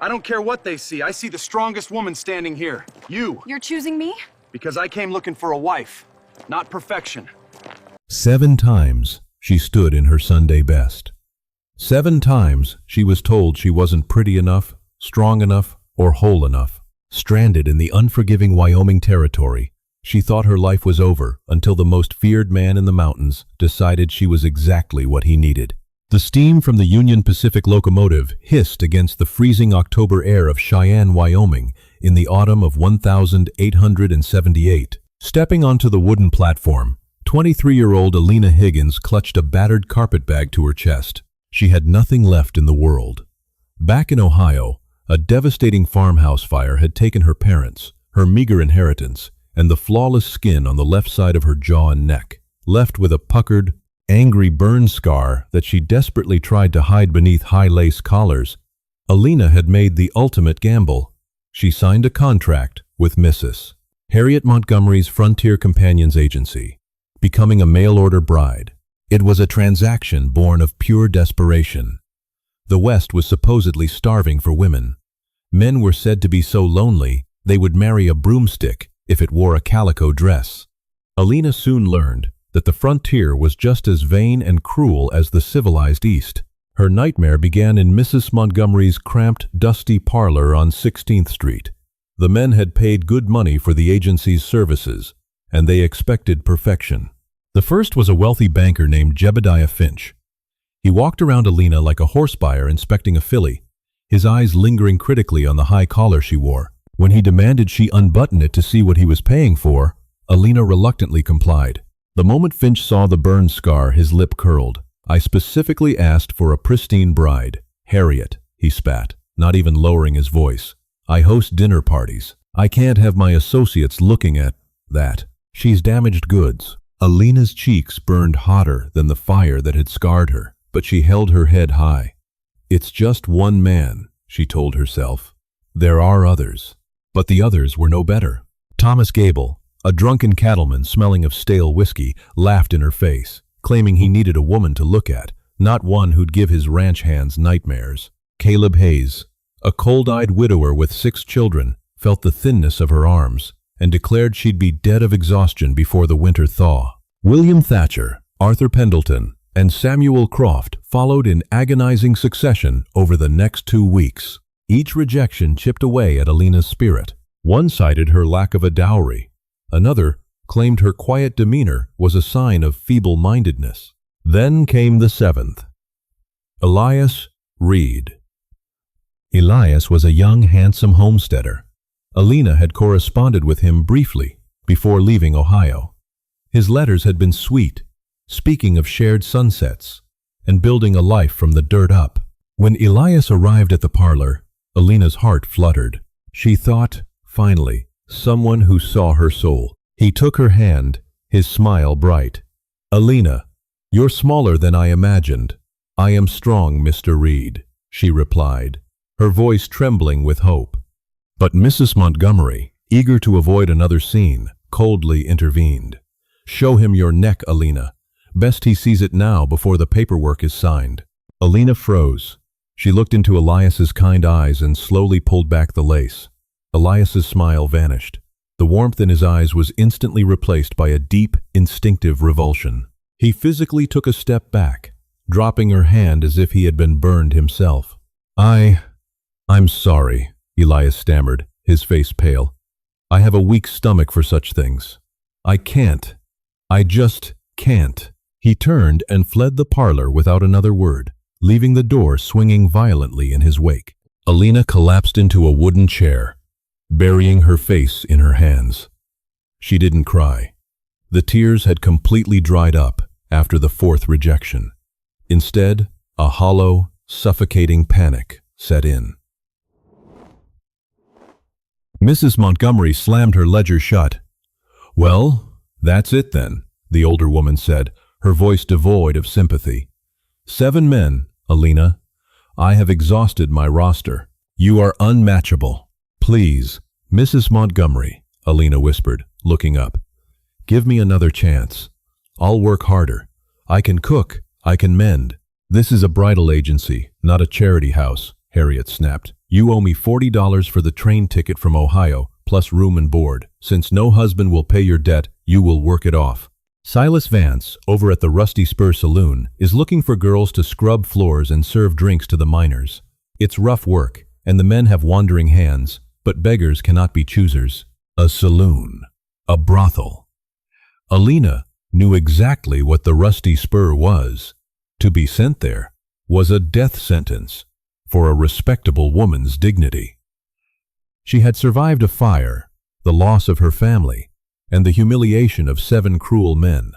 I don't care what they see. I see the strongest woman standing here. You. You're choosing me? Because I came looking for a wife, not perfection. 7 times she stood in her Sunday best. 7 times she was told she wasn't pretty enough, strong enough, or whole enough. Stranded in the unforgiving Wyoming territory, she thought her life was over until the most feared man in the mountains decided she was exactly what he needed. The steam from the Union Pacific locomotive hissed against the freezing October air of Cheyenne, Wyoming in the autumn of 1878. Stepping onto the wooden platform, 23-year-old Alina Higgins clutched a battered carpetbag to her chest. She had nothing left in the world. Back in Ohio, a devastating farmhouse fire had taken her parents, her meager inheritance, and the flawless skin on the left side of her jaw and neck. Left with a puckered, angry burn scar that she desperately tried to hide beneath high lace collars, Alina had made the ultimate gamble. She signed a contract with Mrs. Harriet Montgomery's Frontier Companions Agency, becoming a mail-order bride. It was a transaction born of pure desperation. The West was supposedly starving for women. Men were said to be so lonely they would marry a broomstick if it wore a calico dress. Alina soon learned that the frontier was just as vain and cruel as the civilized East. Her nightmare began in Mrs. Montgomery's cramped, dusty parlor on 16th Street. The men had paid good money for the agency's services, and they expected perfection. The first was a wealthy banker named Jebediah Finch. He walked around Alina like a horse buyer inspecting a filly, his eyes lingering critically on the high collar she wore. When he demanded she unbutton it to see what he was paying for, Alina reluctantly complied. The moment Finch saw the burn scar, his lip curled. "I specifically asked for a pristine bride. Harriet," he spat, not even lowering his voice. "I host dinner parties. I can't have my associates looking at that. She's damaged goods." Alina's cheeks burned hotter than the fire that had scarred her, but she held her head high. "It's just one man," she told herself. "There are others." But the others were no better. Thomas Gable, a drunken cattleman smelling of stale whiskey, laughed in her face, claiming he needed a woman to look at, not one who'd give his ranch hands nightmares. Caleb Hayes, a cold-eyed widower with 6 children, felt the thinness of her arms and declared she'd be dead of exhaustion before the winter thaw. William Thatcher, Arthur Pendleton, and Samuel Croft followed in agonizing succession over the next 2 weeks. Each rejection chipped away at Alina's spirit. One cited her lack of a dowry. Another claimed her quiet demeanor was a sign of feeble-mindedness. Then came the 7th. Elias Reed. Elias was a young, handsome homesteader. Alina had corresponded with him briefly before leaving Ohio. His letters had been sweet, speaking of shared sunsets and building a life from the dirt up. When Elias arrived at the parlor, Alina's heart fluttered. She thought, finally, someone who saw her soul. He took her hand, his smile bright. "Alina, you're smaller than I imagined." "I am strong, Mr. Reed," she replied, her voice trembling with hope. But Mrs. Montgomery, eager to avoid another scene, coldly intervened. "Show him your neck, Alina. Best he sees it now before the paperwork is signed." Alina froze. She looked into Elias's kind eyes and slowly pulled back the lace. Elias's smile vanished. The warmth in his eyes was instantly replaced by a deep, instinctive revulsion. He physically took a step back, dropping her hand as if he had been burned himself. I'm sorry," Elias stammered, his face pale. "I have a weak stomach for such things. I just can't." He turned and fled the parlor without another word, leaving the door swinging violently in his wake. Alina collapsed into a wooden chair, burying her face in her hands. She didn't cry. The tears had completely dried up after the 4th rejection. Instead, a hollow, suffocating panic set in. Mrs. Montgomery slammed her ledger shut. "Well, that's it then," the older woman said, her voice devoid of sympathy. 7 men, Alina. I have exhausted my roster. You are unmatchable. Please, Mrs. Montgomery, Alina whispered, looking up. Give me another chance. I'll work harder. I can cook. I can mend. This is a bridal agency, not a charity house, Harriet snapped. You owe me $40 for the train ticket from Ohio, plus room and board. Since no husband will pay your debt, you will work it off. Silas Vance, over at the Rusty Spur Saloon, is looking for girls to scrub floors and serve drinks to the miners. It's rough work, and the men have wandering hands, but beggars cannot be choosers. A saloon. A brothel. Alina knew exactly what the Rusty Spur was. To be sent there was a death sentence for a respectable woman's dignity. She had survived a fire, the loss of her family, and the humiliation of 7 cruel men,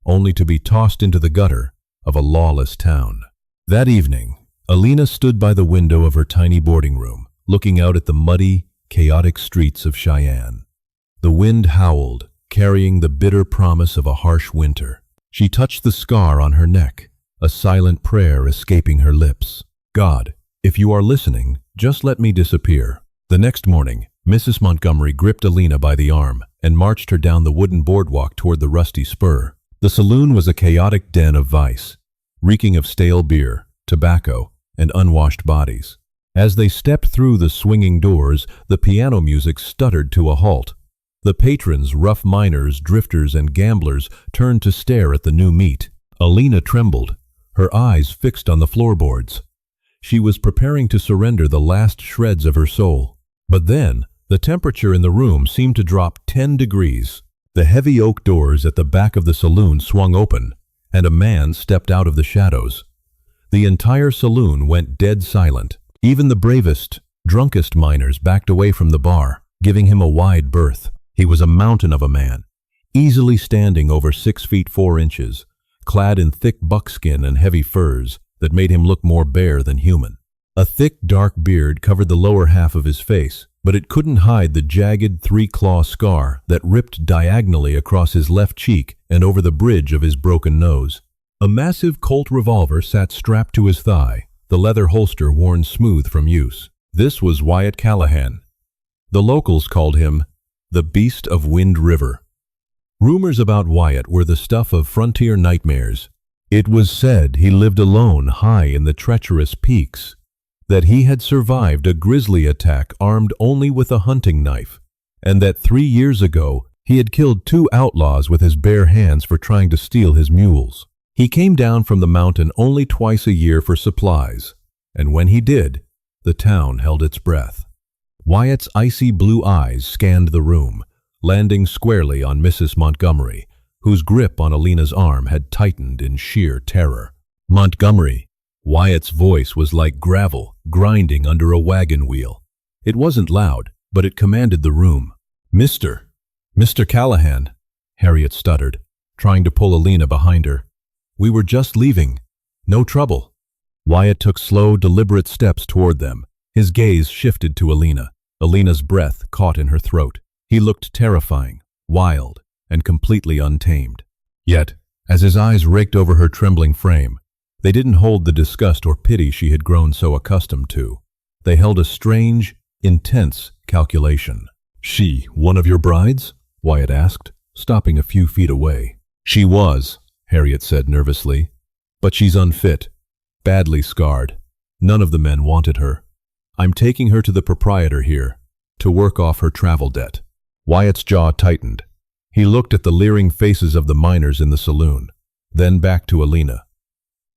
only to be tossed into the gutter of a lawless town. That evening, Alina stood by the window of her tiny boarding room, looking out at the muddy, chaotic streets of Cheyenne. The wind howled, carrying the bitter promise of a harsh winter. She touched the scar on her neck, a silent prayer escaping her lips. God, if you are listening, just let me disappear. The next morning, Mrs. Montgomery gripped Alina by the arm and marched her down the wooden boardwalk toward the Rusty Spur. The saloon was a chaotic den of vice, reeking of stale beer, tobacco, and unwashed bodies. As they stepped through the swinging doors, the piano music stuttered to a halt. The patrons, rough miners, drifters, and gamblers, turned to stare at the new meat. Alina trembled, her eyes fixed on the floorboards. She was preparing to surrender the last shreds of her soul. But then, the temperature in the room seemed to drop 10 degrees. The heavy oak doors at the back of the saloon swung open, and a man stepped out of the shadows. The entire saloon went dead silent. Even the bravest, drunkest miners backed away from the bar, giving him a wide berth. He was a mountain of a man, easily standing over 6 feet 4 inches, clad in thick buckskin and heavy furs that made him look more bare than human. A thick, dark beard covered the lower half of his face, but it couldn't hide the jagged 3-claw scar that ripped diagonally across his left cheek and over the bridge of his broken nose. A massive Colt revolver sat strapped to his thigh, the leather holster worn smooth from use. This was Wyatt Callahan. The locals called him the Beast of Wind River. Rumors about Wyatt were the stuff of frontier nightmares. It was said he lived alone high in the treacherous peaks, that he had survived a grizzly attack armed only with a hunting knife, and that 3 years ago he had killed 2 outlaws with his bare hands for trying to steal his mules. He came down from the mountain only twice a year for supplies, and when he did, the town held its breath. Wyatt's icy blue eyes scanned the room, landing squarely on Mrs. Montgomery, whose grip on Alina's arm had tightened in sheer terror. Montgomery. Wyatt's voice was like gravel grinding under a wagon wheel. It wasn't loud, but it commanded the room. Mr. Callahan, Harriet stuttered, trying to pull Alina behind her. We were just leaving. No trouble. Wyatt took slow, deliberate steps toward them. His gaze shifted to Alina. Alina's breath caught in her throat. He looked terrifying, wild, and completely untamed. Yet, as his eyes raked over her trembling frame, they didn't hold the disgust or pity she had grown so accustomed to. They held a strange, intense calculation. She, one of your brides? Wyatt asked, stopping a few feet away. She was, Harriet said nervously, but she's unfit, badly scarred. None of the men wanted her. I'm taking her to the proprietor here, to work off her travel debt. Wyatt's jaw tightened. He looked at the leering faces of the miners in the saloon, then back to Alina.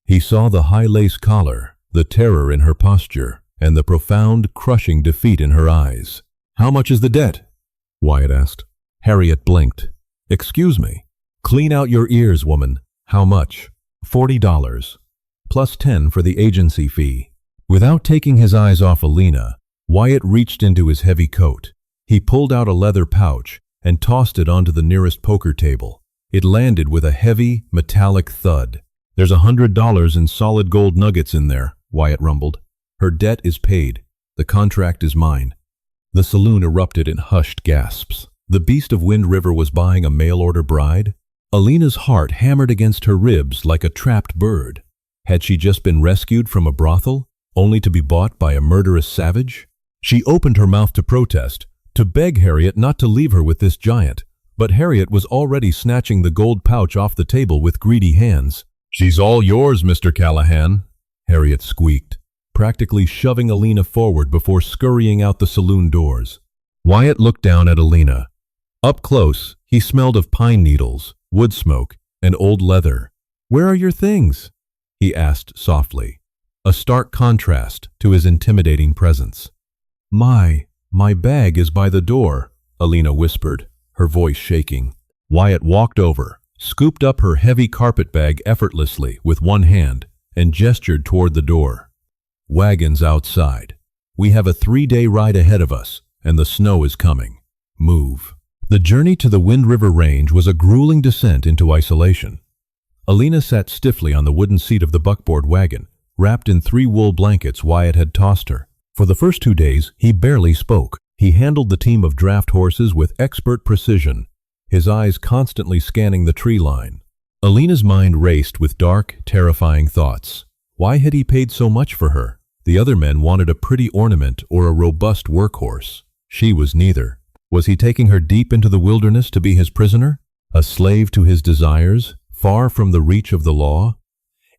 He saw the high lace collar, the terror in her posture, and the profound, crushing defeat in her eyes. How much is the debt? Wyatt asked. Harriet blinked. Excuse me. Clean out your ears, woman. How much? $40, plus 10 for the agency fee. Without taking his eyes off Alina, Wyatt reached into his heavy coat. He pulled out a leather pouch and tossed it onto the nearest poker table. It landed with a heavy, metallic thud. There's $100 in solid gold nuggets in there, Wyatt rumbled. Her debt is paid. The contract is mine. The saloon erupted in hushed gasps. The Beast of Wind River was buying a mail-order bride? Alina's heart hammered against her ribs like a trapped bird. Had she just been rescued from a brothel, only to be bought by a murderous savage? She opened her mouth to protest, to beg Harriet not to leave her with this giant, but Harriet was already snatching the gold pouch off the table with greedy hands. She's all yours, Mr. Callahan, Harriet squeaked. practically shoving Alina forward before scurrying out the saloon doors. Wyatt looked down at Alina. Up close, he smelled of pine needles, wood smoke, and old leather. "Where are your things?" he asked softly, a stark contrast to his intimidating presence. My bag is by the door," Alina whispered, her voice shaking. Wyatt walked over, scooped up her heavy carpet bag effortlessly with one hand, and gestured toward the door. "Wagon's outside. We have a 3-day ride ahead of us, and the snow is coming. Move." The journey to the Wind River Range was a grueling descent into isolation. Alina sat stiffly on the wooden seat of the buckboard wagon, wrapped in 3 wool blankets Wyatt had tossed her. For the first 2 days, he barely spoke. He handled the team of draft horses with expert precision, his eyes constantly scanning the tree line. Alina's mind raced with dark, terrifying thoughts. Why had he paid so much for her? The other men wanted a pretty ornament or a robust workhorse. She was neither. Was he taking her deep into the wilderness to be his prisoner? A slave to his desires, far from the reach of the law?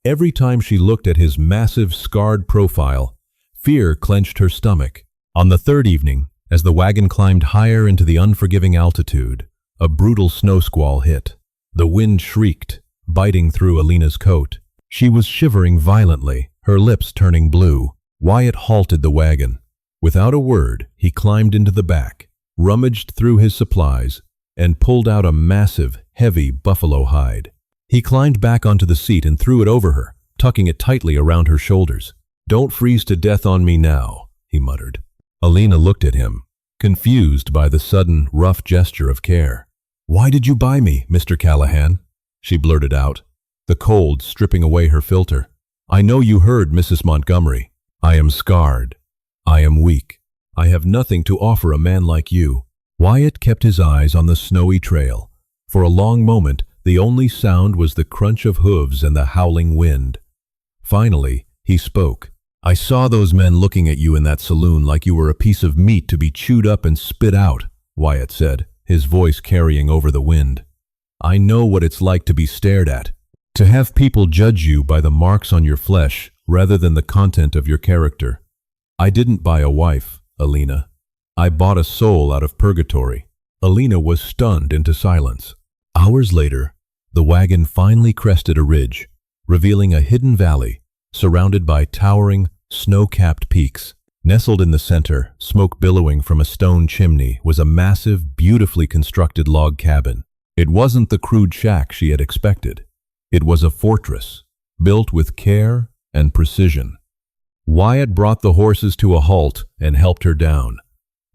Every time she looked at his massive, scarred profile, fear clenched her stomach. On the 3rd evening, as the wagon climbed higher into the unforgiving altitude, a brutal snow squall hit. The wind shrieked, biting through Alina's coat. She was shivering violently, her lips turning blue. Wyatt halted the wagon. Without a word, he climbed into the back, rummaged through his supplies, and pulled out a massive, heavy buffalo hide. He climbed back onto the seat and threw it over her, tucking it tightly around her shoulders. "Don't freeze to death on me now," he muttered. Alina looked at him, confused by the sudden, rough gesture of care. "Why did you buy me, Mr. Callahan?" she blurted out, the cold stripping away her filter. "I know you heard Mrs. Montgomery. I am scarred. I am weak. I have nothing to offer a man like you." Wyatt kept his eyes on the snowy trail. For a long moment, the only sound was the crunch of hooves and the howling wind. Finally, he spoke. "I saw those men looking at you in that saloon like you were a piece of meat to be chewed up and spit out," Wyatt said, his voice carrying over the wind. "I know what it's like to be stared at, to have people judge you by the marks on your flesh rather than the content of your character. I didn't buy a wife, Alina. I bought a soul out of purgatory." Alina was stunned into silence. Hours later, the wagon finally crested a ridge, revealing a hidden valley surrounded by towering, snow-capped peaks. Nestled in the center, smoke billowing from a stone chimney, was a massive, beautifully constructed log cabin. It wasn't the crude shack she had expected. It was a fortress, built with care and precision. Wyatt brought the horses to a halt and helped her down.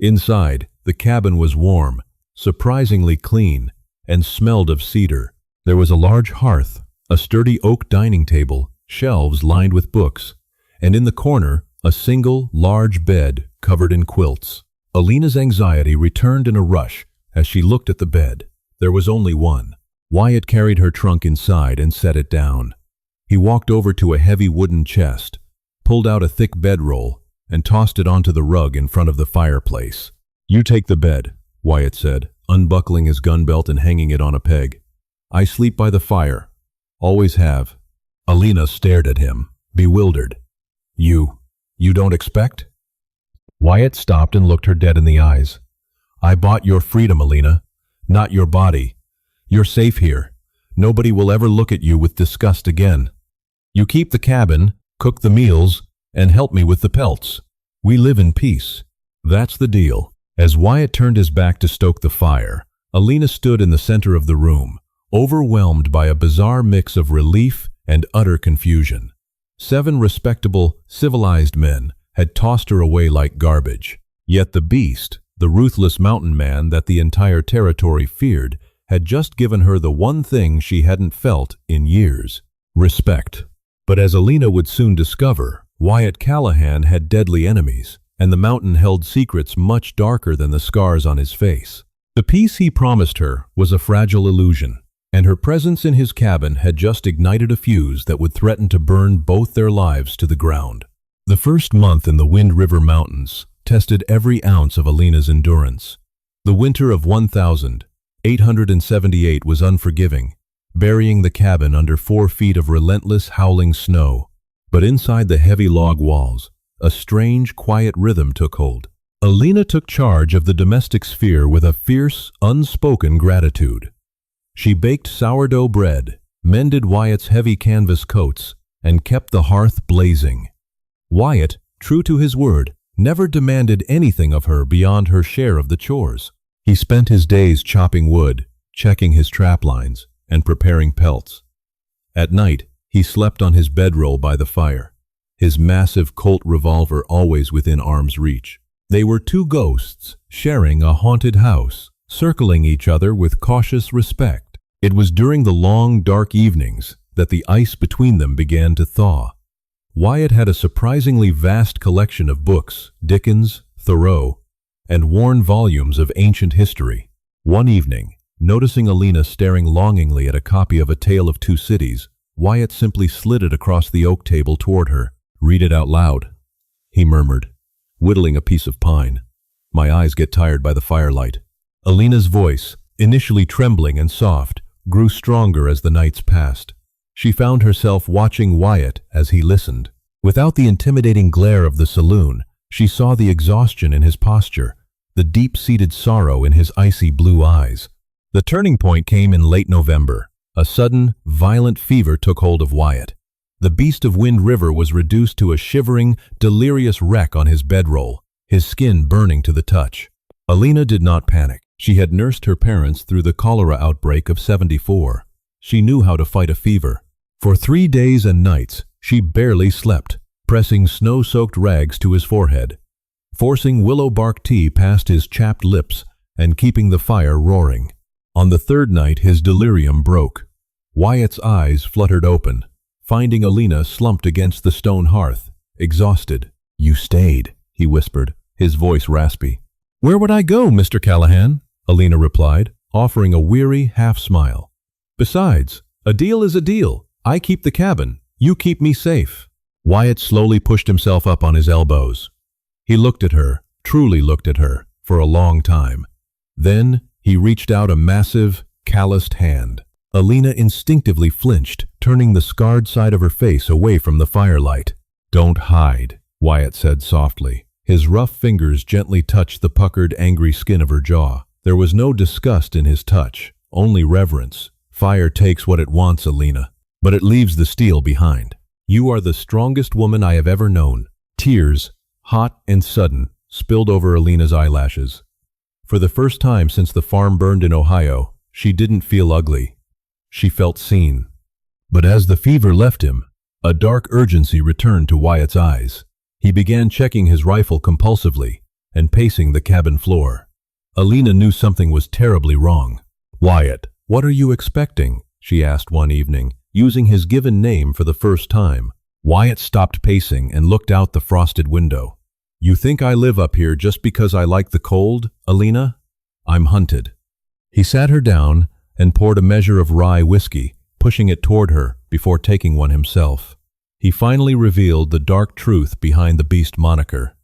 Inside, the cabin was warm, surprisingly clean, and smelled of cedar. There was a large hearth, a sturdy oak dining table, shelves lined with books, and in the corner, a single, large bed covered in quilts. Alina's anxiety returned in a rush as she looked at the bed. There was only one. Wyatt carried her trunk inside and set it down. He walked over to a heavy wooden chest, pulled out a thick bedroll, and tossed it onto the rug in front of the fireplace. "You take the bed," Wyatt said, unbuckling his gun belt and hanging it on a peg. "I sleep by the fire. Always have." Alina stared at him, bewildered. You don't expect?" Wyatt stopped and looked her dead in the eyes. "I bought your freedom, Alina, not your body. You're safe here. Nobody will ever look at you with disgust again. You keep the cabin, cook the meals, and help me with the pelts. We live in peace. That's the deal." As Wyatt turned his back to stoke the fire, Alina stood in the center of the room, overwhelmed by a bizarre mix of relief and utter confusion. 7 respectable, civilized men had tossed her away like garbage. Yet the beast, the ruthless mountain man that the entire territory feared, had just given her the one thing she hadn't felt in years: respect. But as Alina would soon discover, Wyatt Callahan had deadly enemies, and the mountain held secrets much darker than the scars on his face. The peace he promised her was a fragile illusion, and her presence in his cabin had just ignited a fuse that would threaten to burn both their lives to the ground. The first month in the Wind River Mountains tested every ounce of Alina's endurance. The winter of 1878 was unforgiving, burying the cabin under 4 feet of relentless howling snow. But inside the heavy log walls, a strange, quiet rhythm took hold. Alina took charge of the domestic sphere with a fierce, unspoken gratitude. She baked sourdough bread, mended Wyatt's heavy canvas coats, and kept the hearth blazing. Wyatt, true to his word, never demanded anything of her beyond her share of the chores. He spent his days chopping wood, checking his trap lines, and preparing pelts. At night, he slept on his bedroll by the fire, his massive Colt revolver always within arm's reach. They were two ghosts sharing a haunted house, circling each other with cautious respect. It was during the long, dark evenings that the ice between them began to thaw. Wyatt had a surprisingly vast collection of books, Dickens, Thoreau, and worn volumes of ancient history. One evening, noticing Alina staring longingly at a copy of A Tale of Two Cities, Wyatt simply slid it across the oak table toward her. "Read it out loud," he murmured, whittling a piece of pine. "My eyes get tired by the firelight." Alina's voice, initially trembling and soft, grew stronger as the nights passed. She found herself watching Wyatt as he listened. Without the intimidating glare of the saloon, she saw the exhaustion in his posture, the deep-seated sorrow in his icy blue eyes. The turning point came in late November. A sudden, violent fever took hold of Wyatt. The beast of Wind River was reduced to a shivering, delirious wreck on his bedroll, his skin burning to the touch. Alina did not panic. She had nursed her parents through the cholera outbreak of '74. She knew how to fight a fever. For 3 days and nights, she barely slept, pressing snow-soaked rags to his forehead, forcing willow bark tea past his chapped lips, and keeping the fire roaring. On the third night, his delirium broke. Wyatt's eyes fluttered open, finding Alina slumped against the stone hearth, exhausted. "You stayed," he whispered, his voice raspy. "Where would I go, Mr. Callahan?" Alina replied, offering a weary half-smile. "Besides, a deal is a deal. I keep the cabin. You keep me safe." Wyatt slowly pushed himself up on his elbows. He looked at her, truly looked at her, for a long time. Then he reached out a massive, calloused hand. Alina instinctively flinched, turning the scarred side of her face away from the firelight. "Don't hide," Wyatt said softly. His rough fingers gently touched the puckered, angry skin of her jaw. There was no disgust in his touch, only reverence. "Fire takes what it wants, Alina, but it leaves the steel behind. You are the strongest woman I have ever known." Tears, hot and sudden, spilled over Alina's eyelashes. For the first time since the farm burned in Ohio, she didn't feel ugly. She felt seen. But as the fever left him, a dark urgency returned to Wyatt's eyes. He began checking his rifle compulsively and pacing the cabin floor. Alina knew something was terribly wrong. "Wyatt, what are you expecting?" she asked one evening, using his given name for the first time. Wyatt stopped pacing and looked out the frosted window. "You think I live up here just because I like the cold, Alina? I'm hunted." He sat her down and poured a measure of rye whiskey, pushing it toward her before taking one himself. He finally revealed the dark truth behind the beast moniker.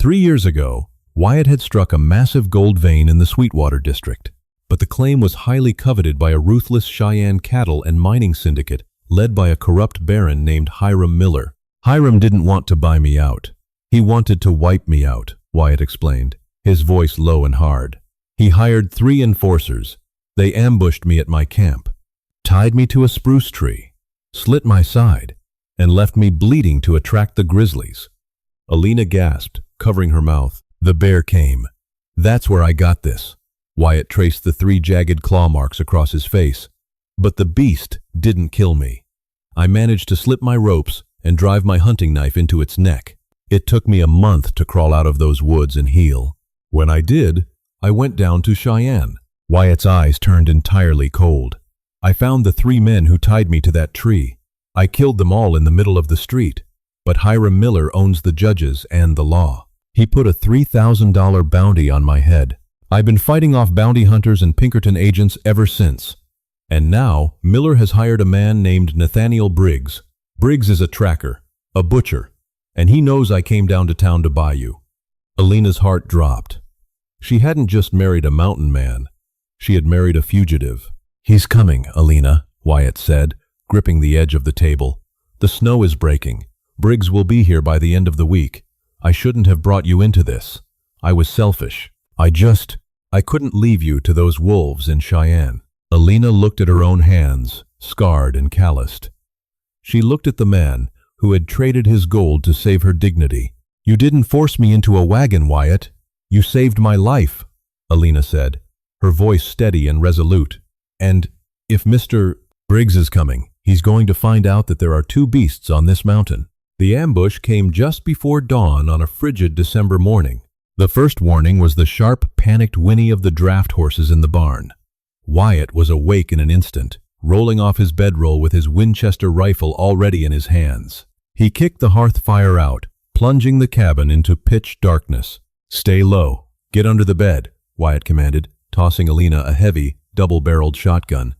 3 years ago, Wyatt had struck a massive gold vein in the Sweetwater district, but the claim was highly coveted by a ruthless Cheyenne cattle and mining syndicate led by a corrupt baron named Hiram Miller. "Hiram didn't want to buy me out. He wanted to wipe me out," Wyatt explained, his voice low and hard. "He hired 3 enforcers. They ambushed me at my camp, tied me to a spruce tree, slit my side, and left me bleeding to attract the grizzlies." Alina gasped, covering her mouth. "The bear came. That's where I got this." Wyatt traced the 3 jagged claw marks across his face. "But the beast didn't kill me. I managed to slip my ropes and drive my hunting knife into its neck. It took me a month to crawl out of those woods and heal. When I did, I went down to Cheyenne." Wyatt's eyes turned entirely cold. "I found the 3 men who tied me to that tree. I killed them all in the middle of the street. But Hiram Miller owns the judges and the law. He put a $3,000 bounty on my head. I've been fighting off bounty hunters and Pinkerton agents ever since. And now, Miller has hired a man named Nathaniel Briggs. Briggs is a tracker, a butcher, and he knows I came down to town to buy you." Alina's heart dropped. She hadn't just married a mountain man. She had married a fugitive. "He's coming, Alina," Wyatt said, gripping the edge of the table. "The snow is breaking. Briggs will be here by the end of the week. I shouldn't have brought you into this. I was selfish. I couldn't leave you to those wolves in Cheyenne." Alina looked at her own hands, scarred and calloused. She looked at the man who had traded his gold to save her dignity. "You didn't force me into a wagon, Wyatt. You saved my life," Alina said, her voice steady and resolute. "And if Mr. Briggs is coming, he's going to find out that there are two beasts on this mountain." The ambush came just before dawn on a frigid December morning. The first warning was the sharp, panicked whinny of the draft horses in the barn. Wyatt was awake in an instant, rolling off his bedroll with his Winchester rifle already in his hands. He kicked the hearth fire out, plunging the cabin into pitch darkness. "Stay low. Get under the bed," Wyatt commanded, tossing Alina a heavy, double-barreled shotgun.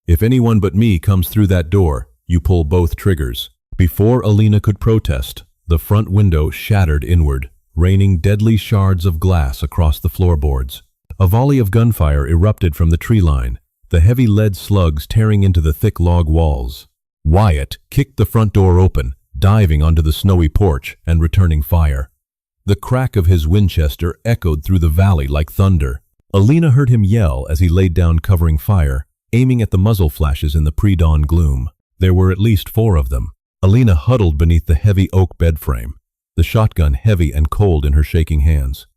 "If anyone but me comes through that door, you pull both triggers." Before Alina could protest, the front window shattered inward, raining deadly shards of glass across the floorboards. A volley of gunfire erupted from the tree line, the heavy lead slugs tearing into the thick log walls. Wyatt kicked the front door open, diving onto the snowy porch and returning fire. The crack of his Winchester echoed through the valley like thunder. Alina heard him yell as he laid down covering fire, aiming at the muzzle flashes in the pre-dawn gloom. There were at least 4 of them. Alina huddled beneath the heavy oak bed frame, the shotgun heavy and cold in her shaking hands.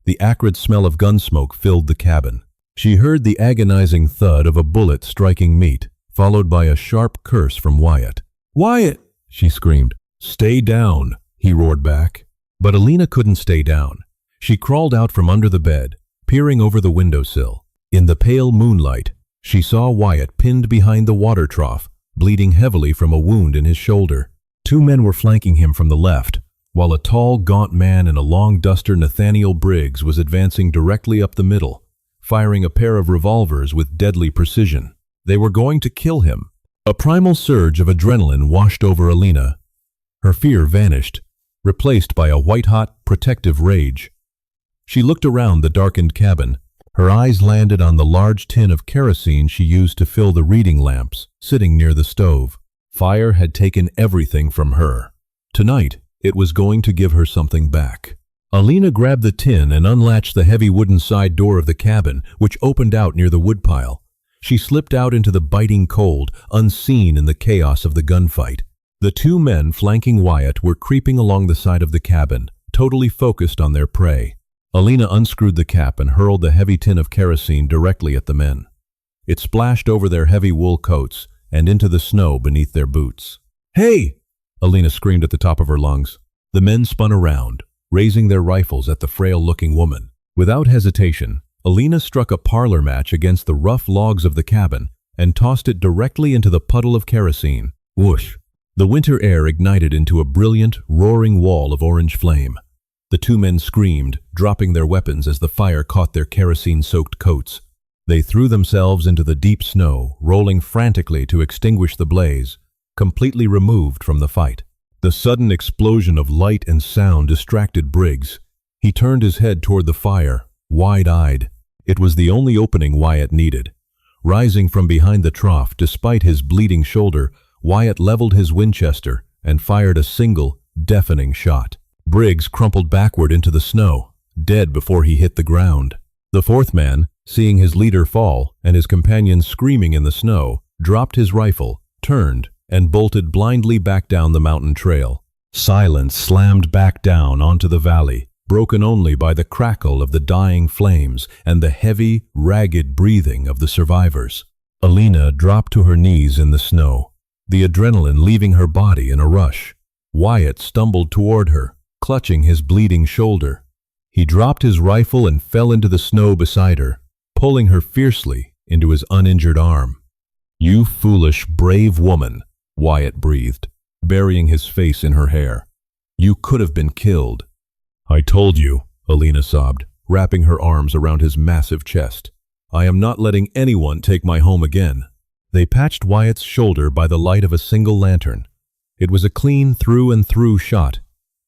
The acrid smell of gun smoke filled the cabin. She heard the agonizing thud of a bullet striking meat, followed by a sharp curse from Wyatt. "Wyatt!" she screamed. "Stay down," he roared back. But Alina couldn't stay down. She crawled out from under the bed, peering over the windowsill. In the pale moonlight, she saw Wyatt pinned behind the water trough, bleeding heavily from a wound in his shoulder. 2 men were flanking him from the left, while a tall, gaunt man in a long duster, Nathaniel Briggs, was advancing directly up the middle, firing a pair of revolvers with deadly precision. They were going to kill him. A primal surge of adrenaline washed over Alina. Her fear vanished, replaced by a white-hot, protective rage. She looked around the darkened cabin. Her eyes landed on the large tin of kerosene she used to fill the reading lamps, sitting near the stove. Fire had taken everything from her. Tonight, it was going to give her something back. Alina grabbed the tin and unlatched the heavy wooden side door of the cabin, which opened out near the woodpile. She slipped out into the biting cold, unseen in the chaos of the gunfight. The 2 men flanking Wyatt were creeping along the side of the cabin, totally focused on their prey. Alina unscrewed the cap and hurled the heavy tin of kerosene directly at the men. It splashed over their heavy wool coats and into the snow beneath their boots. "Hey!" Alina screamed at the top of her lungs. The men spun around, raising their rifles at the frail-looking woman. Without hesitation, Alina struck a parlor match against the rough logs of the cabin and tossed it directly into the puddle of kerosene. Whoosh! The winter air ignited into a brilliant, roaring wall of orange flame. The 2 men screamed, dropping their weapons as the fire caught their kerosene-soaked coats. They threw themselves into the deep snow, rolling frantically to extinguish the blaze, completely removed from the fight. The sudden explosion of light and sound distracted Briggs. He turned his head toward the fire, wide-eyed. It was the only opening Wyatt needed. Rising from behind the trough, despite his bleeding shoulder, Wyatt leveled his Winchester and fired a single, deafening shot. Briggs crumpled backward into the snow, dead before he hit the ground. The 4th man, seeing his leader fall and his companions screaming in the snow, dropped his rifle, turned, and bolted blindly back down the mountain trail. Silence slammed back down onto the valley, broken only by the crackle of the dying flames and the heavy, ragged breathing of the survivors. Alina dropped to her knees in the snow, the adrenaline leaving her body in a rush. Wyatt stumbled toward her, clutching his bleeding shoulder. He dropped his rifle and fell into the snow beside her, pulling her fiercely into his uninjured arm. "You foolish, brave woman," Wyatt breathed, burying his face in her hair. "You could have been killed." "I told you," Alina sobbed, wrapping her arms around his massive chest. "I am not letting anyone take my home again." They patched Wyatt's shoulder by the light of a single lantern. It was a clean through-and-through shot,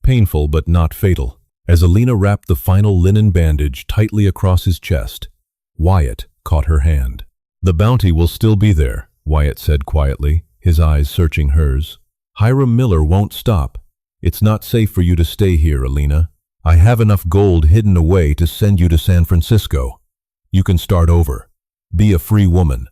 painful but not fatal. As Alina wrapped the final linen bandage tightly across his chest, Wyatt caught her hand. "The bounty will still be there," Wyatt said quietly, his eyes searching hers. "Hiram Miller won't stop. "It's not safe for you to stay here, Alina. I have enough gold hidden away to send you to San Francisco. You can start over. Be a free woman."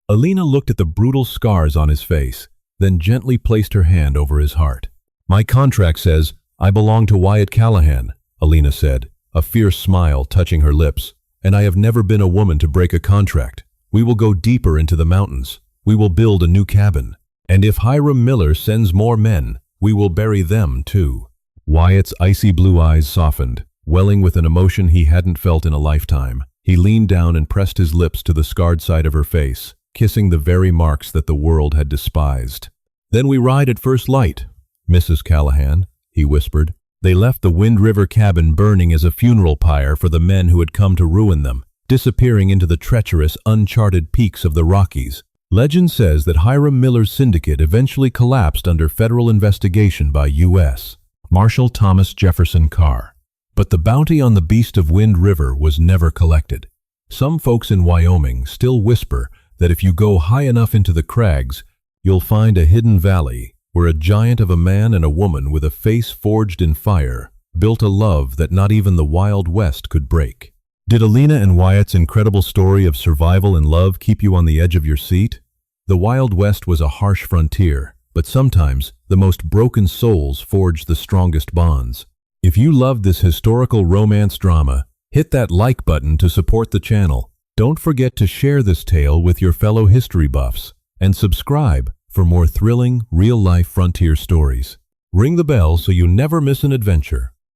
Alina looked at the brutal scars on his face, then gently placed her hand over his heart. "My contract says I belong to Wyatt Callahan," Alina said, a fierce smile touching her lips. "And I have never been a woman to break a contract. We will go deeper into the mountains. We will build a new cabin. And if Hiram Miller sends more men, we will bury them too." Wyatt's icy blue eyes softened, welling with an emotion he hadn't felt in a lifetime. He leaned down and pressed his lips to the scarred side of her face, kissing the very marks that the world had despised. "Then we ride at first light, Mrs. Callahan," he whispered. They left the Wind River cabin burning as a funeral pyre for the men who had come to ruin them, disappearing into the treacherous, uncharted peaks of the Rockies. Legend says that Hiram Miller's syndicate eventually collapsed under federal investigation by U.S. Marshal Thomas Jefferson Carr. But the bounty on the beast of Wind River was never collected. Some folks in Wyoming still whisper that if you go high enough into the crags, you'll find a hidden valley where a giant of a man and a woman with a face forged in fire built a love that not even the Wild West could break. Did Alina and Wyatt's incredible story of survival and love keep you on the edge of your seat? The Wild West was a harsh frontier, but sometimes the most broken souls forge the strongest bonds. If you loved this historical romance drama, hit that like button to support the channel. Don't forget to share this tale with your fellow history buffs, and subscribe for more thrilling, real-life frontier stories. Ring the bell so you never miss an adventure.